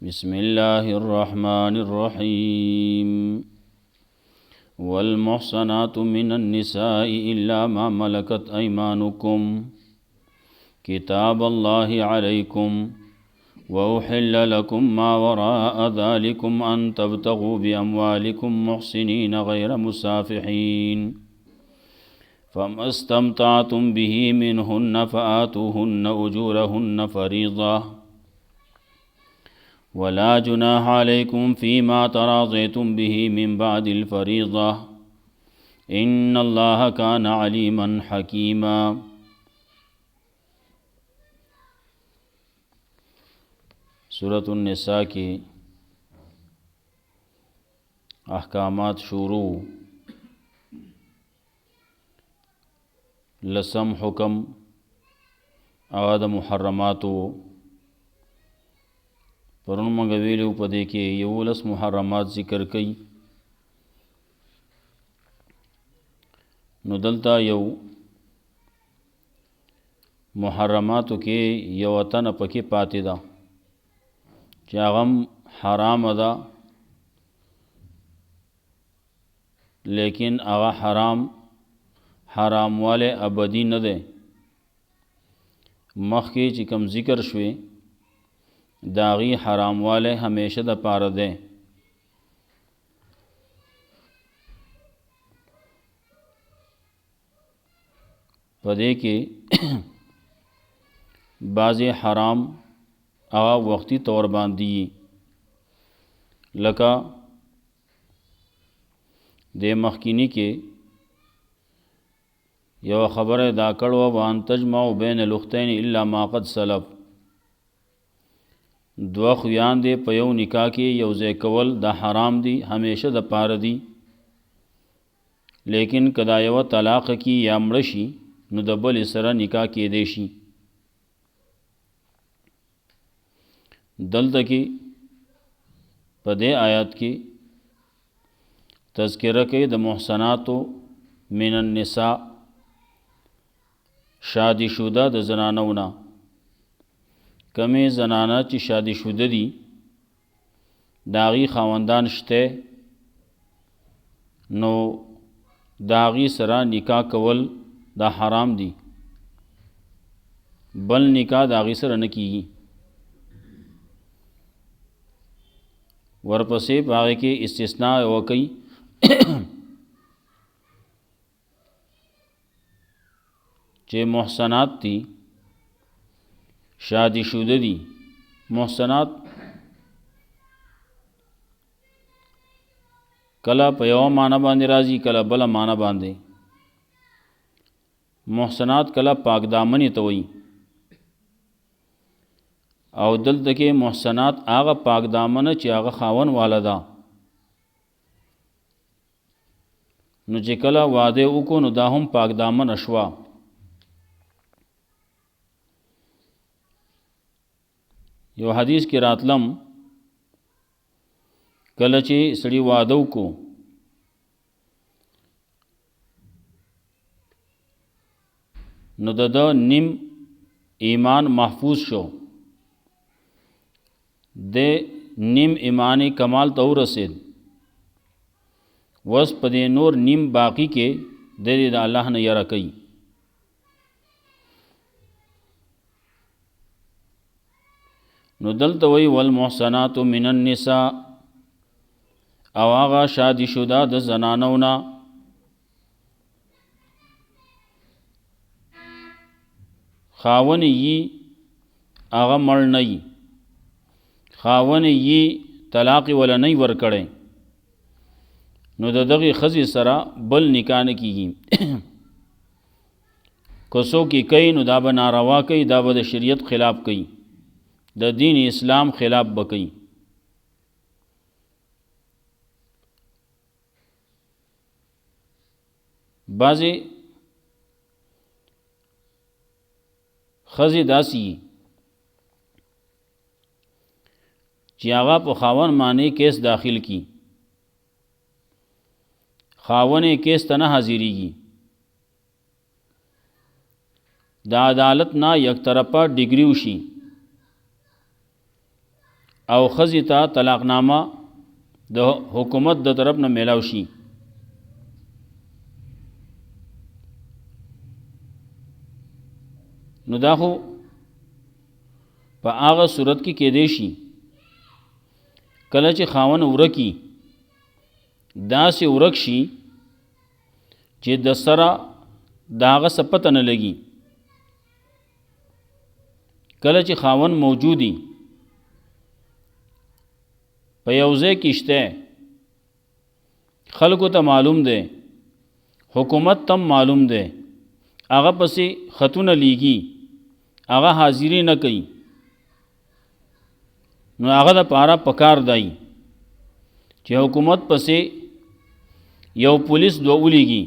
बिस्मिल्लाहिर्रहमानिर्रहीम। वल्मुहसनातु मिनन्निसाइ इल्ला मा मलकत ऐमानुकुम किताबल्लाहि अलैकुम व उहिल्ल लकुम मा वराअ ज़ालिकुम अन तब्तगू बिअम्वालिकुम मुहसिनीन गैर मुसाफिहीन फमस्तमतअतुम बिही मिनहुन्न फ़आतूहुन्न उजूरहुन्न फ़रीज़ा वला जुनाह अलैकुम फ़ीमा तराज़यतुम बिही मिन बादिल फ़रीज़ा इन्नल्लाह कान अलीमन हकीमा। सूरतुन निसा के अहकामात शुरू। लसम हुक्म आद मुहर्रमातो परun मंग वेले उपदे के यवलस मुहर्रमात ज़िक्र कई। नुदलता यौ मुहर्रमातु के यवतन पके पाते दा चागम हराम अदा, लेकिन आगा हराम वाले अबदी न दे। मख के चिकम ज़िक्र शुए दागी हराम वाले हमेशा द पार दे। पदे के बाज़े हराम आगा वक्ती तौर बांधी लका दे मखकिनी के यव खबर दाकड़ व वान तजमाउ बैन लुख्तैन इल्ला मा क़द सलफ। दुआ खुयान दे पयौ निकाह के यौज़े कवल दा हराम दी हमेशा द पार दी, लेकिन कदा यव तलाक़ की या मड़शी नु दबल इसरा निकाह के देशी। दल तकी पदे आयत की तज़किरा के द मुहसनातो मिनन निसा शादीशुदा द जनानौना कमे जनाना ची शादीशुदा दी दागी खावंदान शते नो दागी सरा निकाह कवल दा हराम दी, बल निकाह दागी सरा न की। वरपसे बागे के इस्तिस्ना वकई चे मुहसनात थी शादीशुदा दी। मुहसनात कला पयव माना बांधे राजी कला बला माना बांधे। मुहसनात कला पाकदामनी तवई और दल तके मुहसनात आगा पाकदामन चे आगा खावन वाला दा नु चे कला वादे उको नु दाहुम पाकदामन अशवा। यो हदीस के रातलम कलचे सड़ी वादव को नुदद निम ईमान महफूज शो दे निम ईमानी कमाल तो रसेद वस पदे नूर निम बाकी के दे दे अल्लाह ने यरा कई। नुदल तवई वल मुहसनातु मिनन निसा अवागा शादीशुदा द जनानौना खावन यी आगा मर नई खावन यी तलाक़ वाला नहीं वर कड़े नु ददगी खजी सरा बल निकाह न की कसो की कई नु दाब नारवा कई दाब द शरीयत खिलाफ कई द दीन इस्लाम खिलाफ बकई। बाज़े खजी दासी चियागा पर खावन माने केस दाखिल की खावन केस तना हाजिरी की दा अदालत ना एक तरफा डिग्री उशी او ښځې ته طلاقنامه د حکومت د طرف نه میلاو شي. نو دا خو په هغه صورت کې کېدی شي کله چې خاوند ورکی داسې ورک شي چې د سره د هغه څه پته نه لګي. کله چې خاوند موجودي په یو ځای کې شته، خلکو ته معلوم دی، حکومت تم معلوم دی، هغه پسې خطونه لیږي، هغه حاضری نه کوي، نو هغه د پاره پکار دی چې حکومت پسې یو پولیس دو ولیږي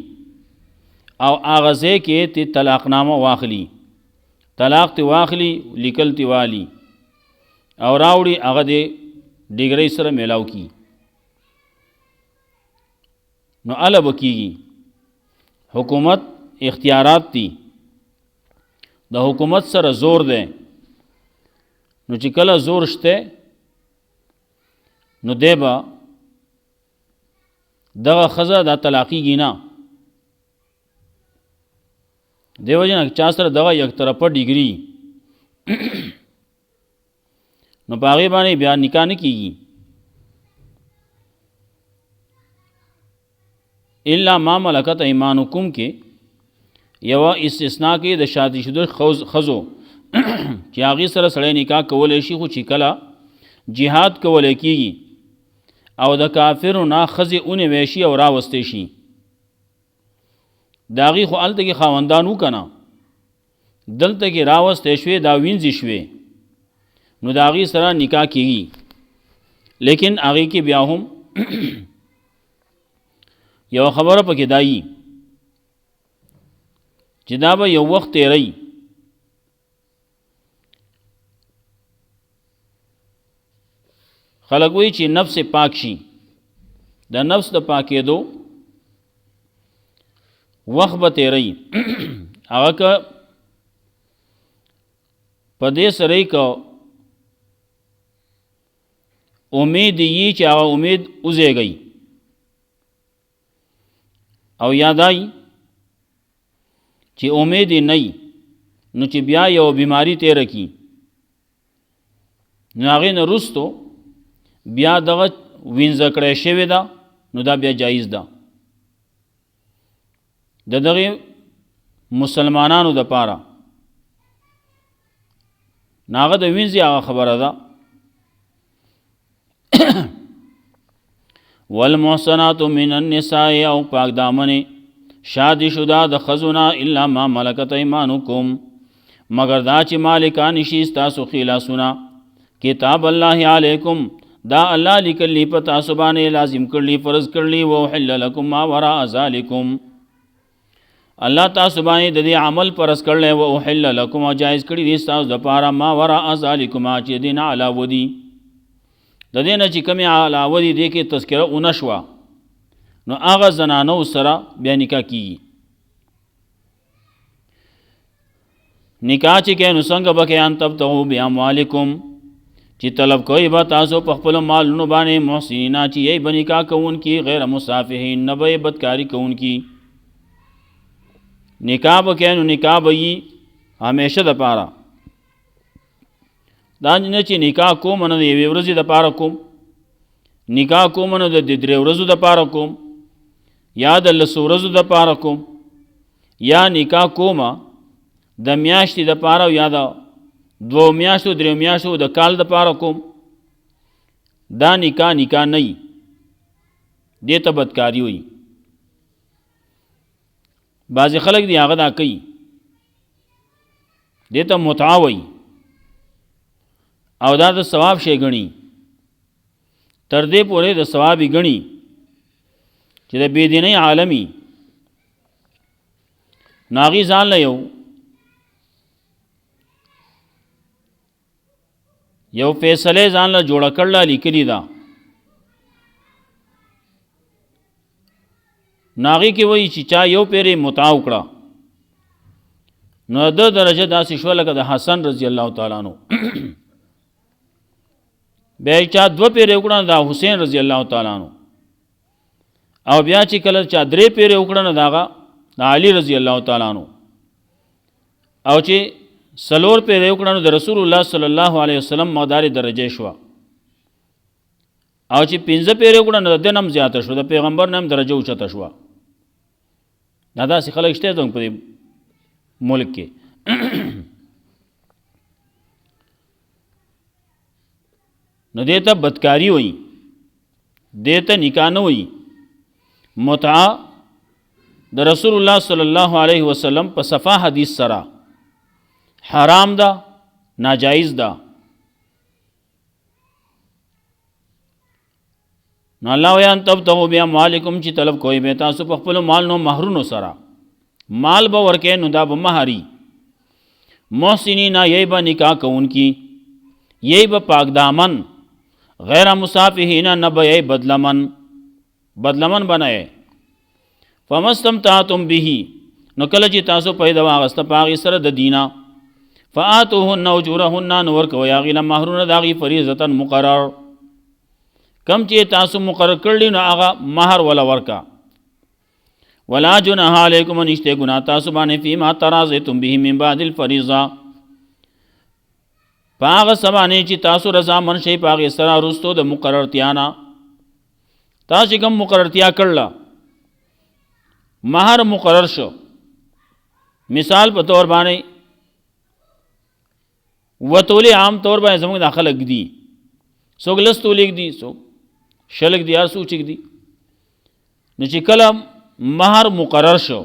او هغه ځای کې تی طلاقنامه واخلي، طلاق تی واخلي، لیکل تی والی او راوړي هغه د ډیګرۍ سره میلاو کی. نو اله بکیږي. حکومت اختیارات دي، د حکومت سره زور دی. نو چې کله زور شته نو دی به دغه ښځه دا طلاقیږي نه. دی وجه نه چا سره دغه یک طرفه ډیګري نو په هغې باندې بیا نکاح نه کېږي. الا ما ملکت ایمانکم کې یوه استثناء کې د شادي شدو ښځو چې هغې سره سړی نکاح کولی شي، خو چې کله جهاد کولی کېږي او د کافرو نه ښځې ونیوی شي او راوستی شي، د هغې خو هلته کې خاوندان وکنه، دلته کې راوستی شوې، دا وینځې شوې، نو د هغې سره نکاح کېږي. لیکن هغې کې بیا هم یو خبره پکې دایي چې دا به یو وخت تیری، خلک وایي چې نفس پاک شي. د نفس د پاکېدو وخت به تیری، هغه که په دې سره یې که امید یي چې هغه امید وزیږي، او یادای چې امید یې نه نو چې بیا یو بیماری تیره کی، نو هغې نه وروستو بیا دغه وینځه کړی شوې ده، نو دا بیا جایز ده. د دغې مسلمانانو دپاره نو هغه د وینځې هغه خبره ده. والمحصنات من النساء او پاک دامنې شادي شده د ښځو الا ما ملکت ایمانکم مگر دا چې مالکان شي ستاسو خلاسونه کتاب الله علیکم دا الله لیکلی په تاسو باندې لازم کړلی فرض کړلی وحل لکم ما وراء ذلکم الله تاسو باندې د دې عمل فرض کړلی وحل لکم جایز کړی دي ستاسو دپاره ما وراء ذلکم چې دین علاوه دي د دې نه چې کومې علاوه دي دې کې تذکره ونه شوه نو هغه زنانو سره بیا نکاح کېږي. نکاح چې کوې نو څنګه به کوې ان تبتغوا باموالکم چې طلب کوئ به تاسو په خپلو مالونو باندې محسنینا چې یی به نکاح کوونکي غیر مسافحین نه به یې بدکاري کوونکي. نکاح به کوې نو نکاح به یي همیشه دپاره، دا نه چې نکاح کوم نه د یوې ورځې دپاره کوم، نکاح کوم نه د 3 ورځو دپاره کوم یا د 10 ورځو دپاره کوم، یا نکاح کوم د میاشتې دپاره یا د 2 میاشتو 3 میاشتو د کال دپاره کوم، دا نکاح نه وي، دې ته بدکاري وي. بعضې خلک دی هغه دا کوي، دې ته متعه وي او دا د ثواب شی ګڼي، تر دې پورې د ثواب یې ګڼي چې د بېدینۍ عالمي نو هغې ځان له یو فیصلې ځان له جوړه کړله لیکلې ده، نو هغې کې وایي چې چا یو پیرې متعه وکړه نو د درجه داسې شوه لکه د حسن رضی الله تعالی عنه. بیا چا 2 پیرې وکړه دا حسین رضی الله تعالی عنہ او بیا چې کله چا 3 پیرې وکړه دا علی رضی الله تعالی عنہ او چې 4 پیرې وکړه د رسول الله صلی الله علیه وسلم مقدار درجه شو او چې 15 پیرې وکړه د دنم زیاته شو د پیغمبر نام درجه اوچته شو دا داسې خلک شته څنګه په ملک کې نو دیتا بدکاری ہوئی دیتا نکاح نہ ہوئی متعہ دا رسول اللہ صلی اللہ علیہ وسلم پا صفا حدیث سرا حرام دا ناجائز دا نو اللہ ویان تب تغو بیا مالکم چی طلب کوئی بیتا سو پا خپلو مال نو محرونو سرا مال با ورکے نو دا با مہاری محسنینا یہی با نکاح کون کی یہی با پاک دامن غیر مصافحین نبئے بدلمن بنائے فمستمتعتم به نو کله چې تاسو پیدا واغسته پاغي سره د دینا فآتوهن اجورهن نور کو یا غیلا مہرون داغي فریضه مقرر کم چې تاسو مقرر کړلی نو هغه مہر ولا ورکا ولا جناح علیکم نشته گناہ تاسو باندې فيما تراضیتم به من بعد الفریضه پاغ سبانه چې تاسو رضا من شي پاغ سره رستو د مقررتیانا تاسو کوم مقررتیا کړل مہر مقرر شو مثال په تور باندې وتولې عام طور باندې زموږ داخله کړي څوک لستولې کړي څوک شلک دي یا سوچ کړي نو چې کله مہر مقرر شو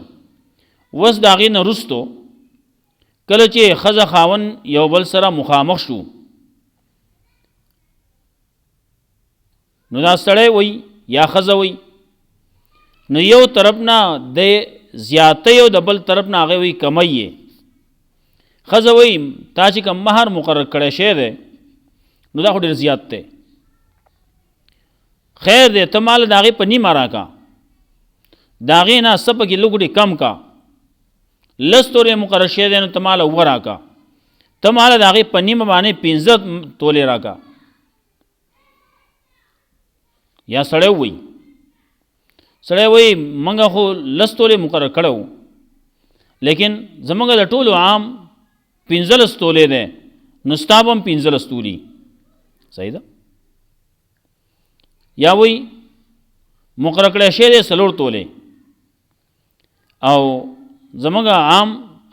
وس داغې نه رستو کله چې خزه خاون یو بل سره مخامخ شو نو دا سړی وای یا خزه وای نو یو طرف نه د زیاته یو د بل طرف نه هغه وای کمایي خزه وای تا چې کوم مہر مقرر کړی شه ده نو دا خو ډیر زیات دی خیر دی ته مال د هغې په نیمه راکا د هغې نه څه پکې لږ کم کا لس تورې مقرر شوی دی نو ته ماله 2 راکا ته ماله د هغې په نیمه باندې 15 تولې راکا یا سړی وایي موږ خو لس تولې مقرر کړی وو لیکن زموږ د ټولو عام 15 تولې دی نو ستا به هم 15 تولي صحیح ده یا وایي مقرر کړی شوی دی 4 تولې او زموږ عام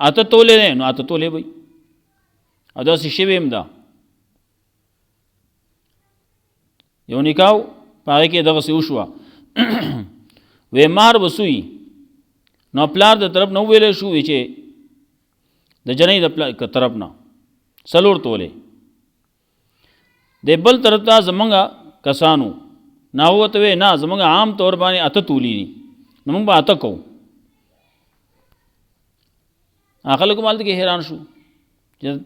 8 تولې دی نو 8 تولې وایي او داسې شوی هم ده یو نکاح په هغې کې دغسې وشوه وی مہر بسوی نو پلار د طرف نو ویلې شو چې د جنۍ د طرف نه 4 تولې د بل طرف ته زمونږ کسانو ناوته وی نه زمونږ عام طور باندې 8 تولې دي نو موږ به 8 کوو خلک مالته کې حیران شو چې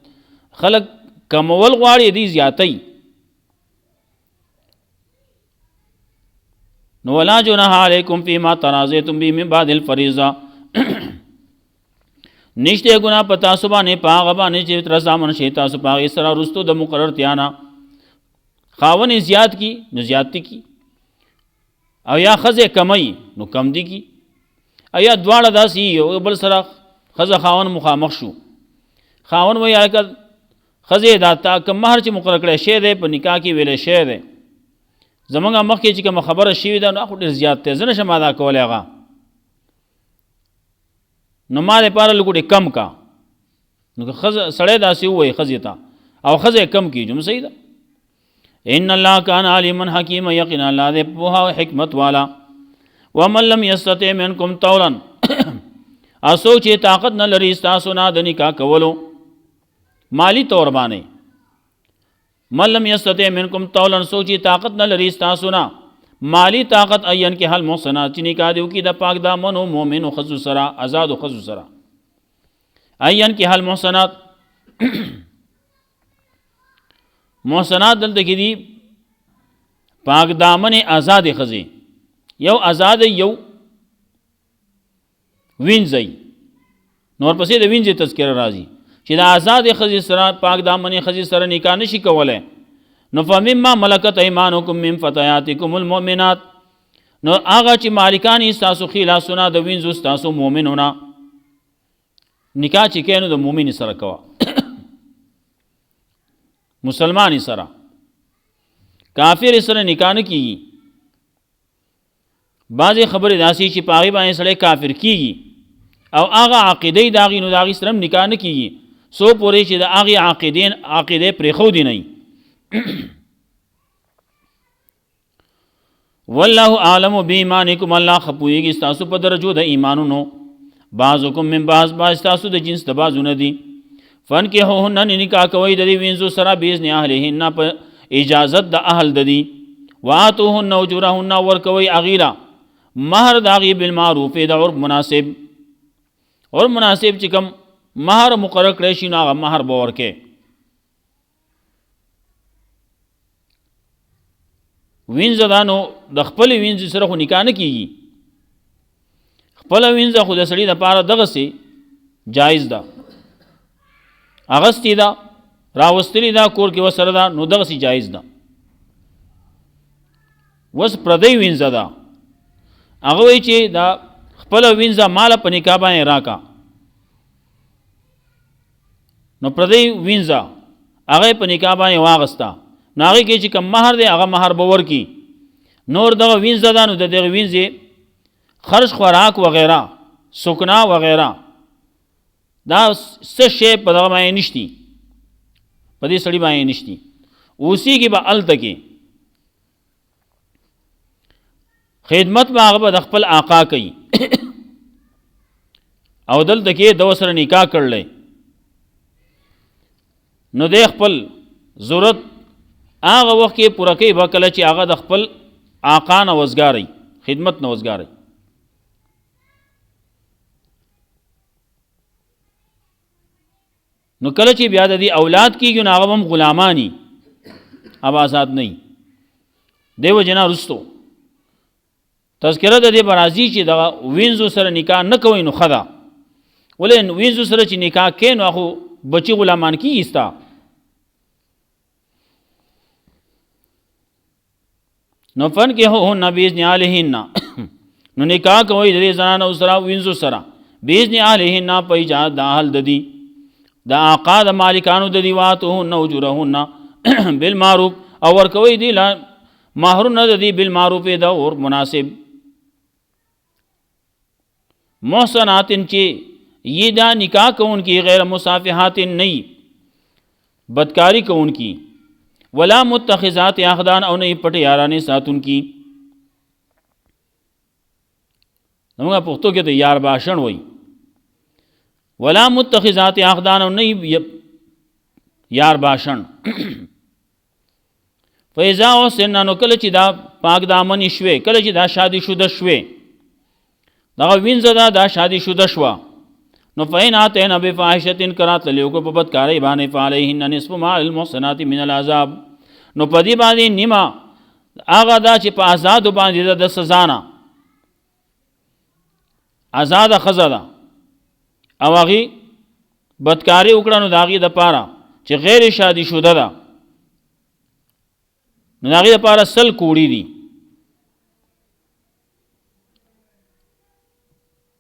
خلک کمول غواړي دي زیاتې نو ولا جناح علیکم فیما تراضیتم به من بعد الفریضه نشته گناہ پتا سبانه پاغ باندې چې تر زامن شي تاسو پاغ سره رستو د مقرر تیانا خاون زیات کی نو زیاتی کی او یا خزه کمای نو کم دی کی او یا دواړه داسې یو بل سره خزه خاون مخامخ شو خاون وای الکه خزه دا تا کم مہر چې مقرر کړی شه ده په نکاح کې ویلې شه ده زمونږ مخکې چې کوم خبره شوې ده نو خو ډېر زیات دی زه نشم ادا کولی هغه نو ما دپاره لږ کم کا نو که سړی داسې ووایي ښځې ته او ښځه کم کیږي نو صحیح ده ان الله کان علیما حکیما یقینا الله دې پوهه او حکمت والا ومن لم یستطع منکم طولا او څوک چې طاقت نه لري ستاسو نه د نکاح کولو مالی طور باندې من لم یستطع منکم طولا څوک چې طاقت نه لري ستاسو نه مالی طاقت عین کې حل محسنات چې نکاح دی وکړي د پاک دامنو مؤمنو ښځو سره آزادو ښځو سره عین کې حل محسنات محسنات دلته کې دي پاک دامن آزاد ښځې یو آزاد یو وینځي نور پسې د وینځي تذکره راځي چې د آزاد ښځې سره پاک دامن ښځې سره نکاح نشي کولای نو فمما ملکت ایمانکم من فتیاتکم المؤمنات، نو هغه چې مالکان ستاسو خلاسونه د وینځو ستاسو مؤمنونه، نکاح چې کینو د مؤمن سره کوه مسلمان سره، کافر سره نکاح نه کیږي. بعضې خبرې داسې چې په هغې باندې سړی کافر کیږي او هغه عقیده د هغې نو د هغې سره هم نکاح نه کیږي څو پورې چې د هغې عقیدې پرېښودې نه وي. والله اعلم بایمانکم، الله ښه پوهېږي ستاسو په درجو د ایمانونو. بعضکم من بعض، بعض ستاسو د جنس د بعضونه دي. فانکحوهن، نکاح کوئ د دې وینځو سره باذن اهلهن، په اجازت د اهل د دي. واتوهن اجورهن، ورکوئ هغې له مهر د هغې بالمعروف، د عرف مناسب. عرف مناسب چې کوم مهر مقرر کړی شي نو هغه مهر به ورکې. وینځه دا نو د خپلې وینځې سره خو نکاح نه کیږي، خپله وینځه خو د سړي دپاره دغسې جایز ده، اغستې ده راوستلې ده کور کې ورسره ده نو دغسې جایز ده. اوس پردی وینځه ده، هغه وایي چې دا خپله وینځه ماله په نکاح باندې راکا، نو پردی وینځه هغه په نکاح باندې واغسته، نو هغې کې چې کوم مهر دی هغه مهر به ورکي. نور دغه وینځه ده نو د دغه وینځې خرج خوراک وغیره سکنا وغیره دا څه شی په دغه باندې نشتی، په دې سړي باندې نشتی، اوسیږي به هلته کې خدمت به هغه به د خپل آقا کوي او دلته کې د ورسره نکاح کړلی نو د خپل ضرورت هغه وخت کې پوره کوي به کله چې هغه د خپل آقا نه وزګارئ، خدمت نه وزګارئ. نو کله چې بیا د دې اولاد کېږي نو هغه هم غلامانی اب آزاد نه وي. دیو جنا رستو تذکره د دې برازي چې دغه وینځو سره نکاح نه کوئ نو ښه ده، ولې وینځو سره چې نکاح کوې نو خو بچي غلامان کېږي ستا. نو فانکحوهن باذن اهلهن، نو نکاح کوئ د دې زنانو سره وینځو سره باذن اهلهن، په اجازت د اهل د دي د آقا د مالکانو د دي. واتوهن اجورهن بالمعروف، او ورکوئ دي له مهرونه د دي بالمعروف، د اور مناسب. محسناتن چې یہ دا نکاح کون کی غیر مصافحات نئی بدکاری کون کی، ولا متخذات اخدان، او نئی پٹ یارانے ساتون کی. نمگا پختو کے تو یار باشن ہوئی، ولا متخذات اخدان، او نئی یار باشن. فیضا او سنانو، کله چې دا پاک دامن شوه، کله چې دا شادی شده شوه، دغه وینځه دا شادی شده شوه، نو فین آتینا بفاحشة، کرات لیو کو په بدکارۍ باندې، فعلیهن نصف ما المحصنات من العذاب، نو په دې باندې نیمه هغه دا چې په آزادو باندې د سزا نه، آزاده ښځه ده او هغې بدکاري وکړه نو د هغې دپاره چې غیر شادي شده ده نو د هغې دپاره 100 کوړي دي.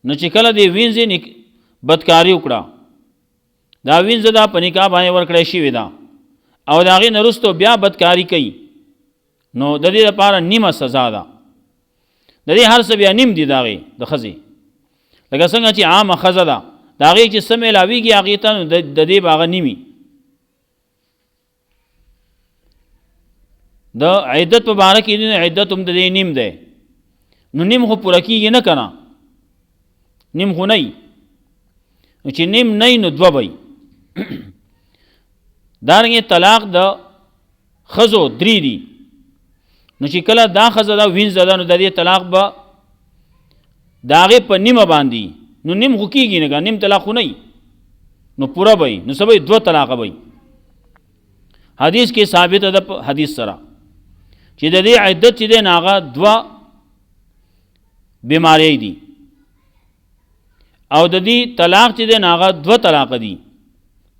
نو چې کله دې وینځې بدکاري وکړه، دا وینځه دا په نکاح باندې ورکړی شوې ده او د هغې نه وروستو بیا بدکاري کوي نو د دې لپاره نیمه سزا ده. د دې هر څه بیا نیم دي د هغې د ښځې، لکه څنګه چې عامه ښځه ده د هغې چې څه میلاویږي هغې ته نو د دې به هغه نیمي. د عدت په باره کې عدت هم د دې نیم دی، نو نیم خو پوره کېږي نه که نه، نیم خو نه وي، چې نیم نه وي نو 2 به وي. دارنګې طلاق د ښځو 3 دي، نو چې کله دا ښځه دا وینځه ده نو د دې طلاق به د هغې په نیمه باندې، نو نیم خو کېږي نه که نیم طلاق خو نه وي نو پوره به وي، نو څه به وي 2 طلاقه به وي. حدیث کې ثابته ده په حدیث سره چې د دې عدت چې دی نو هغه 2 بیماری دي او د دې طلاق چې دی نو هغه 2 طلاق دي.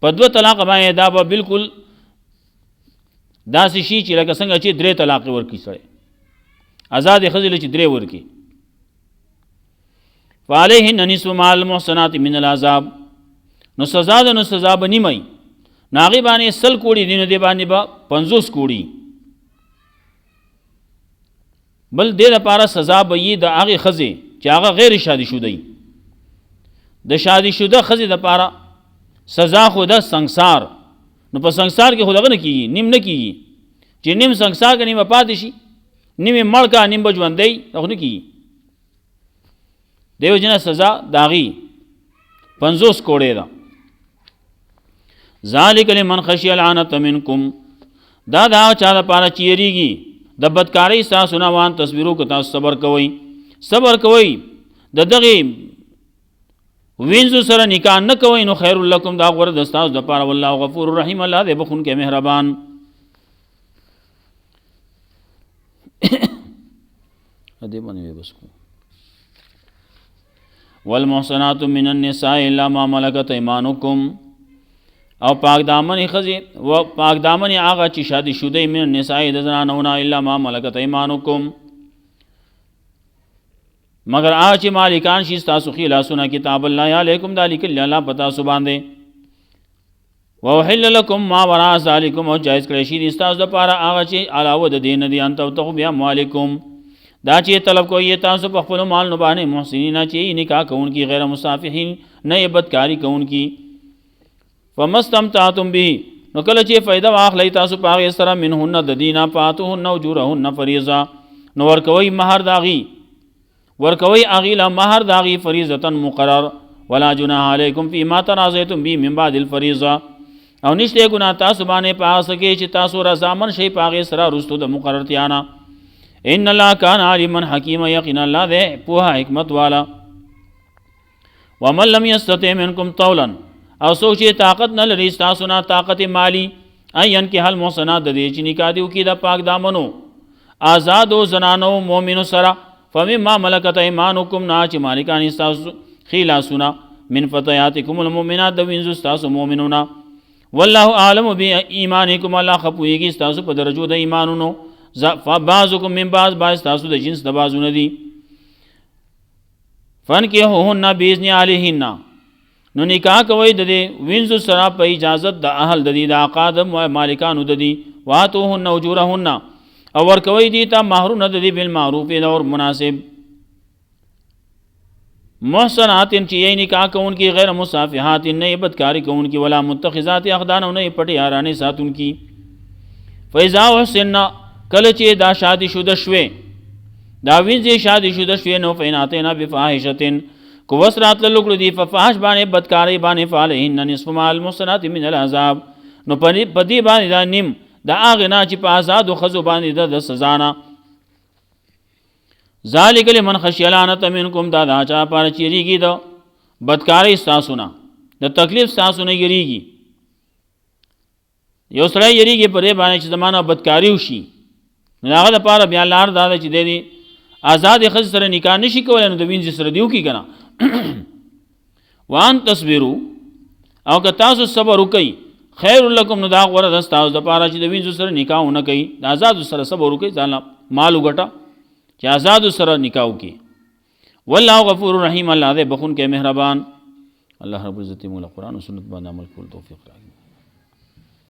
په 2 طلاق باندې دا به بالکل داسې شي چې لکه څنګه چې درې طلاق ورکړي سړی آزاد ښځې له چې درې ورکړي فعلیهن نصف ما المحصنات من العذاب نو سزا ده نو سزا به نیمه وي نو هغې باندې 100 کوړي دي نو دې باندې به 50 کوړي بل دې لپاره سزا به یي د هغې ښځې چې هغه غیر شادي شده وي د شادي شده ښځې دپاره سزا خو ده سنګسار نو په سنګسار کې خو دغه نه کېږي نیم نه کېږي چې نیم سنګسار که نیمه پاتې شي نیم یې مړ که نیم به ژوندی دغه نه کېږي دیو جنا سزا د هغې 50 کوړې ده ذالک لمن خشی العنت منکم دا د هغه چا دپاره چې یریږي د بدکارۍ ستاسو نه وان تصویرو که تاسو صبر کوئ د دغې وینځو سره نکاح نه کوئ نو خیر لکم دا غوره د ستاسو دپاره والله غفور رحیم الله دی بخونکی مهربان دې باندې بس کو والمحصنات من النساء الا ما ملكت ايمانكم او پاک دامن ښځې و پاک دامن هغه چې شادي شوده من النساء د زنانو نه الا ما ملكت ايمانكم مگر هغه چې مالکان شي ستاسو ښي لاسونه کتاب الله علیکم دا لیکلي الله په تاسو باندې وأحل لكم ما وراء ذلكم او جایز کړی شي دي ستاسو دپاره هغه چې علاوه د دې نه دي ان تبتغوا بأموالکم دا چې طلب کوئ تاسو په خپلو مالونو باندې محسنین چې نکاح کوونکي غیر مصافحین نه یې بدکاري کوونکي فما استمتعتم به نو کله چې فایده واخلئ تاسو په هغې سره منهن د دې نه فآتوهن اجورهن فریضه نو ورکوئ مهر د هغې ورکوئ هغې له مهر د هغې فریضة مقرر ولا جناح علیکم فیما تنازعتم به من بعد الفریضه او نشته ګناه تاسو باندې په هغه څه کې چې تاسو رضامند شئ په هغې سره وروستو د مقررتیا نه ان الله کان علیما حکیما یقینا الله دی پوهه حکمت والا ومن لم یستطع منکم طولا او څوک چې طاقت نه لري ستاسو نه طاقت مالی ان ينکح المحصنات د دې چې نکاح دې وکړي د پاک دامنو آزادو زنانو مؤمنو سره فمما ملکت ایمانکم نه چې مالکان ستاسو ښي لاسونه من فتیاتکم المؤمنات د وینځو ستاسو مؤمنونه والله اعلم بایمانکم الله ښه پوهېږي ستاسو په درجو د ایمانونو بعضکم من بعض ستاسو د جنس د بعضونه دي فانکحوهن باذن اهلهن نو نکاح کوئ د دې وینځو سره په اجازت د اهل د دې د عقاد مالکانو د دې واتوهن اجورهن او ورکوئ دې ته مهرونه د دې بالمعروف اور مناسب محسنات چې یې نکاح کوونکي غیر مصافحات نه یې بدکاري کوونکي ولا متخذات اخدان او نه یې پټې یارانې ساتونکي فاذا احسن کله چې دا شادي شده شوې دا وینځې شادي شده شوې نو فیناتینا بفاحشة کو وسرات لکړو دي ففاحش باندې بدکارۍ باندې فعلیهن نصف ما المحصنات من العذاب نو په دې باندې دا نیم د هغې نه چې په آزادو ښځو باندې د سزا نه ذالک لمن خشی العنت منکم دا د چا لپاره چې یریږي د بدکارۍ ستاسو نه د تکلیف ستاسو نه یریږي یو سړی یریږي په دې باندې چې زما نه بدکاري وشي نو د هغه دپاره بیا لار دا ده چې دی آزادې ښځې سره نکاح نشي کولی نو د وینځې سره دې وکړي که نه وان تصبرو او که تاسو صبر وکئ خیر لکم نو دا غوره ده ستاسو دپاره چې د وینځو سره نکاح ونه کوئ د آزادو سره صبر وکئ ځان مال وګټه چې آزادو سره نکاح وکړي والله غفور رحیم الله دی بخونکی مهربان الله رب العزت موږ له قرآن او سنت باندې عمل کول توفیق راکړي